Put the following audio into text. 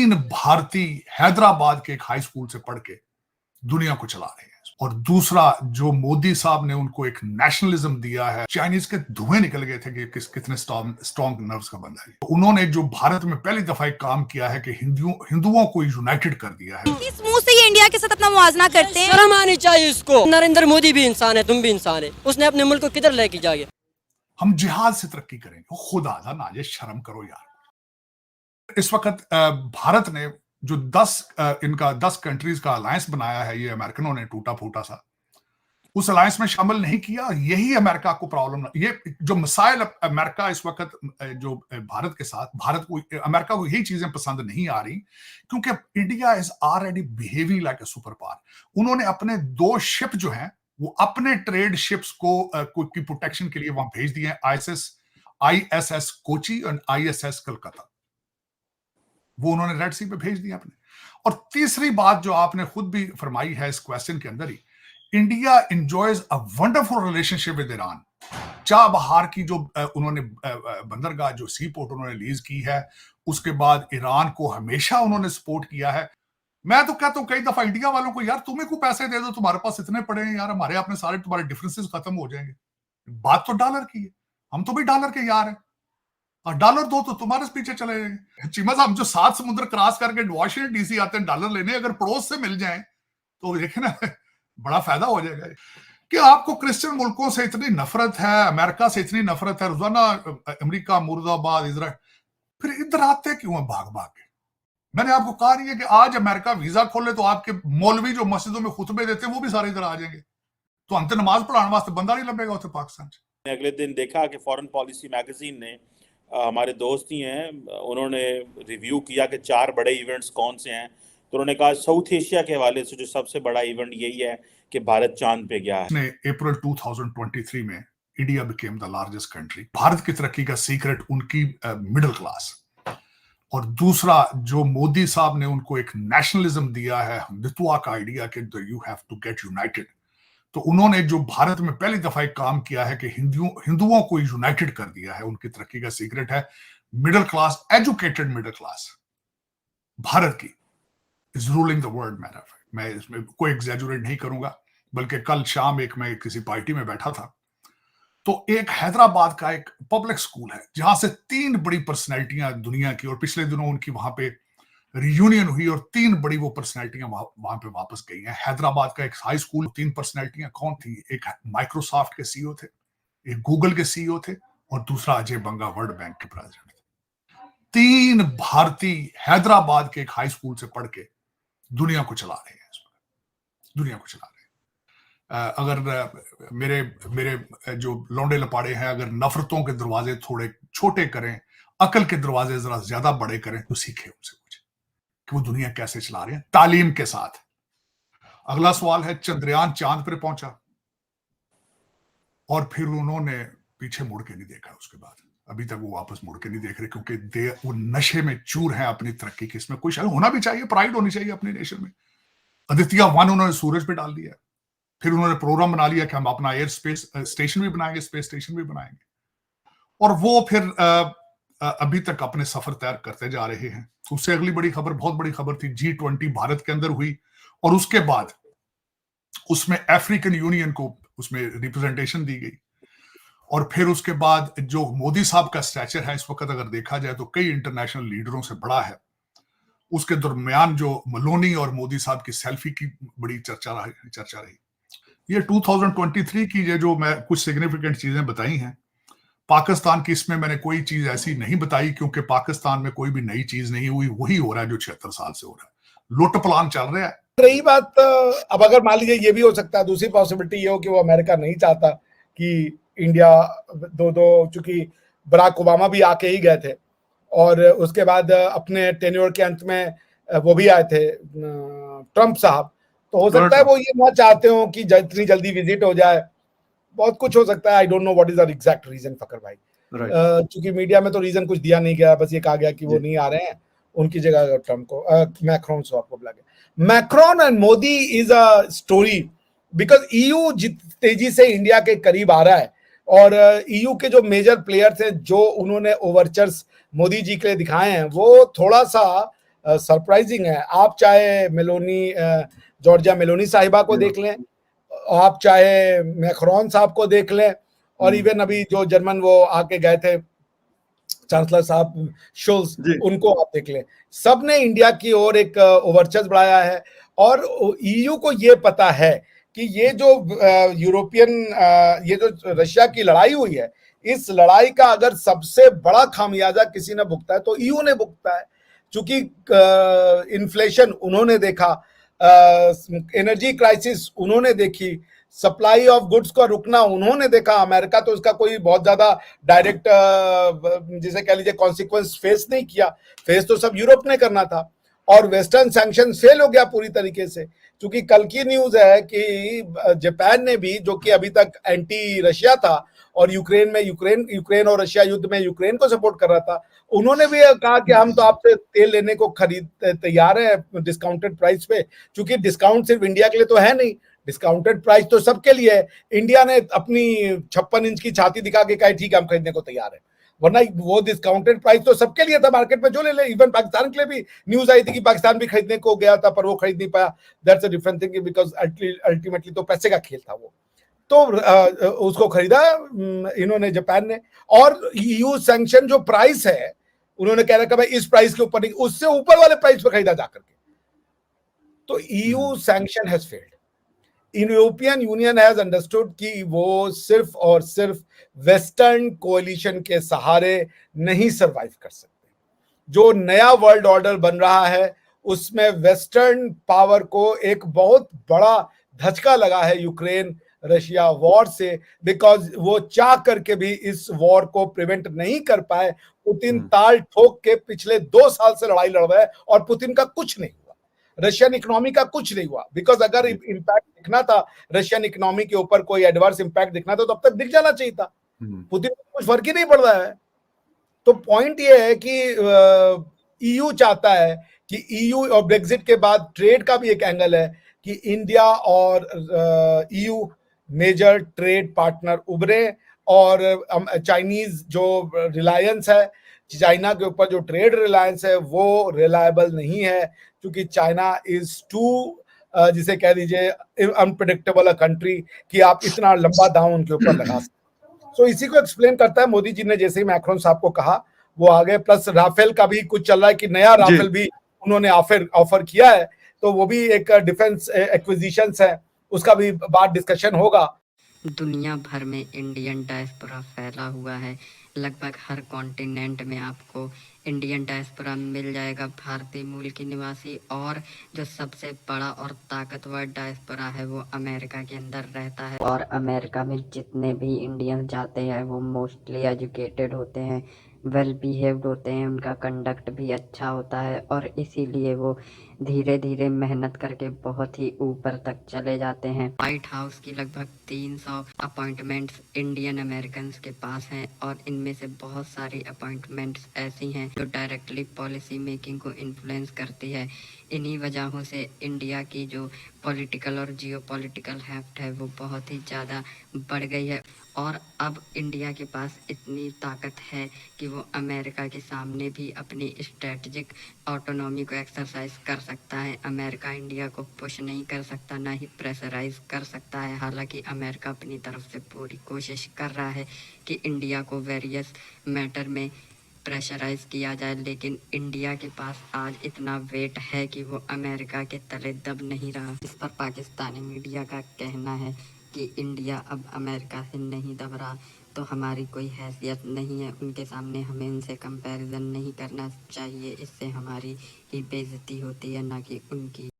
तीन भारतीय हैदराबाद के एक हाई स्कूल से पढ़ के दुनिया को चला रहे हैं। और दूसरा, जो मोदी साहब ने उनको एक नेशनलिज्म दिया है, चाइनीज के धुएं निकल गए थे कि कितने स्ट्रॉन्ग नर्व्स का बंदा है। तो उन्होंने जो भारत में पहली दफा एक काम किया है कि हिंदुओं को यूनाइटेड कर दिया है। किस मुंह से ये इंडिया के साथ अपना मुआवजा करते हैं? शर्म आनी चाहिए इसको। नरेंद्र मोदी भी इंसान है, तुम भी इंसान है। उसने अपने मुल्क को किधर लेके जाएगा? हम जिहाद से तरक्की करेंगे। खुदा था नाजे, शर्म करो यार। इस वक्त भारत ने जो 10 कंट्रीज का अलायंस बनाया है, ये अमेरिकनों ने टूटा फूटा सा, उस अलायंस में शामिल नहीं किया। यही अमेरिका को प्रॉब्लम, ये जो मसाइल अमेरिका इस वक्त जो भारत के साथ, अमेरिका को यही चीजें पसंद नहीं आ रही, क्योंकि India is already behaving like a super power. उन्होंने अपने 2 शिप जो हैं वो अपने ट्रेड शिप्स की प्रोटेक्शन के लिए वहां भेज दिए हैं, ISS कोची और ISS कलकत्ता, वो उन्होंने रेड सी पे भेज दिया अपने। और तीसरी बात जो आपने खुद भी फरमाई है इस क्वेश्चन के अंदर ही, India enjoys a wonderful relationship with Iran. Chabahar की जो उन्होंने बंदरगाह, जो सी पोर्ट उन्होंने लीज की है, उसके बाद ईरान को हमेशा उन्होंने सपोर्ट किया है। मैं तो कहता हूं कई दफा इंडिया वालों को, यार तुम्हें को पैसे दे दो, तुम्हारे पास इतने पड़े हैं यार, हमारे अपने सारे तुम्हारे डिफरेंसेस खत्म हो जाएंगे। बात तो डॉलर की है, हम तो भी डॉलर के यार हैं, और डॉलर दो तो तुम्हारे पीछे चले जाएंगे। चीमा साहब जो 7 समुद्र क्रॉस करके वॉशिंगटन डीसी आते हैं डॉलर लेने, अगर पड़ोस से मिल जाए तो देखे ना बड़ा फायदा हो जाएगा। कि आपको क्रिश्चियन मुल्कों से इतनी नफरत है, अमेरिका से इतनी नफरत है, रोजाना अमेरिका, मुर्दाबाद, इजराइल, फिर इधर आते क्यों है भाग भाग के? मैंने आपको कहा नहीं है कि आज अमेरिका वीजा खोले तो आपके मौलवी जो मस्जिदों में खुतबे देते हैं वो भी सारे इधर आ जाएंगे, तो अंत नमाज पढ़ाने वास्ते बंदा नहीं लगेगा उसे पाकिस्तान से। अगले दिन देखा कि फॉरेन पॉलिसी मैगजीन ने, हमारे दोस्त ही हैं, उन्होंने रिव्यू किया कि 4 बड़े इवेंट्स कौन से हैं, तो उन्होंने कहा साउथ एशिया के हवाले से जो सबसे बड़ा इवेंट यही है कि भारत चांद पे गया है। अप्रैल 2023 में India became the largest country. Bharat की तरक्की का सीक्रेट उनकी मिडिल क्लास, और दूसरा जो मोदी साहब ने उनको एक नेशनलिज्म दिया है, हिंदुत्व का आइडिया कि you have to get united. तो उन्होंने जो भारत में पहली दफा एक काम किया है कि हिंदुओं को यूनाइटेड कर दिया है। उनकी तरक्की का सीक्रेट है middle class, educated middle class. Bharat की इज रूलिंग द वर्ल्ड। मैं इसमें कोई एग्जैजुरेट नहीं करूंगा, बल्कि कल शाम मैं किसी पार्टी में बैठा था, तो एक हैदराबाद का एक पब्लिक स्कूल है जहां से 3 बड़ी पर्सनैलिटियां दुनिया की, और पिछले दिनों उनकी वहां पे रियूनियन हुई और 3 बड़ी वो पर्सनैलिटियां वहां पे वापस गई हैं। हैदराबाद का एक हाई स्कूल, 3 पर्सनैलिटियां कौन थी? एक माइक्रोसॉफ्ट के सीईओ थे, एक गूगल के सीईओ थे, और दूसरा अजय बंगा वर्ल्ड बैंक के प्रेसिडेंट थे। 3 भारतीय हैदराबाद के एक हाई स्कूल से पढ़ के दुनिया को चला रहे हैं, दुनिया को चला रहे हैं। अगर मेरे जो लौंडे लपाड़े हैं, अगर नफरतों के दरवाजे थोड़े छोटे करें, अकल के दरवाजे जरा ज्यादा बड़े करें, तो सीखे उनसे कुछ कि वो दुनिया कैसे चला रहे हैं तालीम के साथ। अगला सवाल है, चंद्रयान चांद पर पहुंचा और फिर उन्होंने पीछे मुड़ के नहीं देखा। उसके बाद अभी तक वो वापस मुड़ के नहीं देख रहे, क्योंकि वो नशे में चूर हैं अपनी तरक्की की। इसमें कोई शायद होना भी चाहिए, प्राइड होनी चाहिए अपने नेशन में। आदित्य 1 उन्होंने सूरज पे डाल दिया, फिर उन्होंने प्रोग्राम बना लिया कि हम अपना एयर स्पेस स्टेशन भी बनाएंगे, स्पेस स्टेशन भी बनाएंगे, और वो फिर अभी तक अपने सफर तैयार करते जा रहे हैं। उससे अगली बड़ी खबर, बहुत बड़ी खबर थी, G20 भारत के अंदर हुई, और उसके बाद उसमें अफ्रीकन यूनियन को उसमें रिप्रेजेंटेशन दी गई। और फिर उसके बाद जो मोदी साहब का स्टैचर है इस वक्त अगर देखा जाए तो कई इंटरनेशनल लीडरों से बड़ा है। उसके दरमियान जो मलोनी और मोदी साहब की सेल्फी की बड़ी चर्चा रही। ये 2023 की ये जो मैं कुछ सिग्निफिकेंट चीजें बताई हैं, पाकिस्तान की इसमें मैंने कोई चीज ऐसी नहीं बताई, क्योंकि पाकिस्तान में कोई भी नई चीज नहीं हुई, वही हो रहा है जो 76 साल से हो रहा है। लुट प्लान चल रहा है। रही बात, अब अगर मान लीजिए ये भी हो सकता है, दूसरी पॉसिबिलिटी ये हो कि वो अमेरिका नहीं चाहता कि इंडिया चूंकि बराक ओबामा भी आके ही गए थे, और उसके बाद अपने टेन्योर के अंत में वो भी आए थे ट्रंप साहब, तो हो सकता है वो ये ना चाहते हो कि इतनी जल्दी विजिट हो जाए। बहुत कुछ हो सकता है। I don't know what is the exact reason Fakhar भाई, क्योंकि मीडिया में तो रीजन कुछ दिया नहीं गया, बस ये कहा गया कि वो नहीं आ रहे हैं, उनकी जगह ट्रंप को, मैक्रोन साहब को बुला गया। Macron and Modi is a story, because EU तेजी से इंडिया के करीब आ रहा है, और ईयू के जो मेजर प्लेयर्स हैं, जो उन्होंने ओवरचर्स मोदी जी के लिए दिखाए हैं, वो थोड़ा सा सरप्राइजिंग है। आप चाहे जॉर्जिया मेलोनी साहिबा को देख लें, आप चाहे मैक्रोन साहब को देख लें, और इवन अभी जो जर्मन वो आके गए थे चांसलर साहब शोल्स, उनको आप देख लें, सब ने इंडिया की ओर एक ओवरचर्स बढ़ाया है। और ईयू को ये पता है कि ये जो ये जो रशिया की लड़ाई हुई है, इस लड़ाई का अगर सबसे बड़ा खामियाजा किसी ने भुगता है तो ईयू ने भुगता है, क्योंकि इन्फ्लेशन उन्होंने देखा, एनर्जी क्राइसिस उन्होंने देखी, सप्लाई ऑफ गुड्स का रुकना उन्होंने देखा। अमेरिका तो इसका कोई बहुत ज्यादा डायरेक्ट जिसे कह लीजिए कॉन्सिक्वेंस फेस नहीं किया, फेस तो सब यूरोप ने करना था, और वेस्टर्न सैंक्शन फेल हो गया पूरी तरीके से। क्योंकि कल की न्यूज है कि जापान ने भी, जो कि अभी तक एंटी रशिया था और यूक्रेन और रशिया युद्ध में यूक्रेन को सपोर्ट कर रहा था, उन्होंने भी कहा कि हम तो आपसे तेल लेने को खरीद तैयार है डिस्काउंटेड प्राइस पे। क्योंकि डिस्काउंट सिर्फ इंडिया के लिए तो है नहीं, डिस्काउंटेड प्राइस तो सबके लिए है। इंडिया ने अपनी 56 इंच की छाती दिखा के कहा ठीक है हम खरीदने को तैयार है, वरना वो डिस्काउंटेड प्राइस तो सबके लिए था, मार्केट में जो ले ले। इवन पाकिस्तान के लिए भी न्यूज आई थी कि पाकिस्तान भी खरीदने को गया था पर वो खरीद नहीं पाया। That's a different thing, because ultimately तो पैसे का खेल था वो। तो उसको खरीदा इन्होंने, जापान ने। और ईयू सैंक्शन जो प्राइस है, उन्होंने कह रखा भाई इस प्राइस के ऊपर नहीं, उससे ऊपर वाले प्राइस पर खरीदा जाकर के। तो EU sanction has failed. European union has understood कि वो सिर्फ और सिर्फ वेस्टर्न कोalition के सहारे नहीं सरवाइव कर सकते। जो नया वर्ल्ड ऑर्डर बन रहा है उसमें वेस्टर्न पावर को एक बहुत बड़ा धचका लगा है यूक्रेन रशिया वॉर से, बिकॉज वो चाह करके भी इस वॉर को प्रिवेंट नहीं कर पाए। पुतिन ताल ठोक के पिछले 2 साल से लड़ाई लड़ रहा है और पुतिन का कुछ नहीं हुआ, रशियन इकोनॉमी का कुछ नहीं हुआ। बिकॉज अगर इम्पैक्ट दिखना था रशियन इकोनॉमी के ऊपर, कोई एडवर्स इम्पैक्ट दिखना था तो अब तक दिख जाना चाहिए था। पुतिन को कुछ फर्क ही नहीं पड़ रहा है। तो पॉइंट ये है कि ईयू चाहता है कि ईयू और ब्रेक्सिट के बाद ट्रेड का भी एक एंगल है कि इंडिया और ईयू मेजर ट्रेड पार्टनर उभरे, और चाइनीज जो रिलायंस है, चाइना के ऊपर जो ट्रेड रिलायंस है वो रिलायबल नहीं है, क्योंकि चाइना इज टू जिसे कह दीजिए अनप्रेडिक्टेबल अ कंट्री कि आप इतना लंबा दांव उनके ऊपर लगा सकते। सो इसी को एक्सप्लेन करता है। मोदी जी ने जैसे ही मैक्रोन साहब को कहा वो आ गए। प्लस राफेल का भी कुछ चल रहा है कि नया राफेल भी उन्होंने ऑफर किया है, तो वो भी एक डिफेंस एक्विजिशंस है, उसका भी बात डिस्कशन होगा। दुनिया भर में इंडियन डायस्पोरा फैला हुआ है। लगभग हर कॉन्टिनेंट में आपको इंडियन डायस्पोरा मिल जाएगा, भारतीय मूल के निवासी। और जो सबसे बड़ा और ताकतवर डायस्पोरा है वो अमेरिका के अंदर रहता है। और अमेरिका में जितने भी इंडियंस जाते हैं वो मोस्टली एजुकेटेड होते हैं, वेल बिहेव्ड होते हैं, उनका कंडक्ट भी अच्छा होता है, और इसीलिए वो धीरे धीरे मेहनत करके बहुत ही ऊपर तक चले जाते हैं। व्हाइट हाउस की लगभग 300 अपॉइंटमेंट्स इंडियन अमेरिकन के पास हैं, और इनमें से बहुत सारी अपॉइंटमेंट्स ऐसी हैं जो डायरेक्टली पॉलिसी मेकिंग को इन्फ्लुएंस करती है। इन्हीं वजहों से इंडिया की जो पॉलिटिकल और जियोपॉलिटिकल हेफ्ट है वो बहुत ही ज़्यादा बढ़ गई है। और अब इंडिया के पास इतनी ताकत है कि वो अमेरिका के सामने भी अपनी स्ट्रेटजिक ऑटोनॉमी को एक्सरसाइज कर सकता है। अमेरिका इंडिया को पुश नहीं कर सकता, ना ही प्रेशराइज कर सकता है। हालांकि अमेरिका अपनी तरफ से पूरी कोशिश कर रहा है कि इंडिया को वेरियस मैटर में प्रेशराइज किया जाए, लेकिन इंडिया के पास आज इतना वेट है कि वो अमेरिका के तले दब नहीं रहा। इस पर पाकिस्तानी मीडिया का कहना है कि इंडिया अब अमेरिका से नहीं दब रहा, तो हमारी कोई हैसियत नहीं है उनके सामने, हमें उनसे कंपैरिजन नहीं करना चाहिए, इससे हमारी ही बेइज्जती होती है, ना कि उनकी।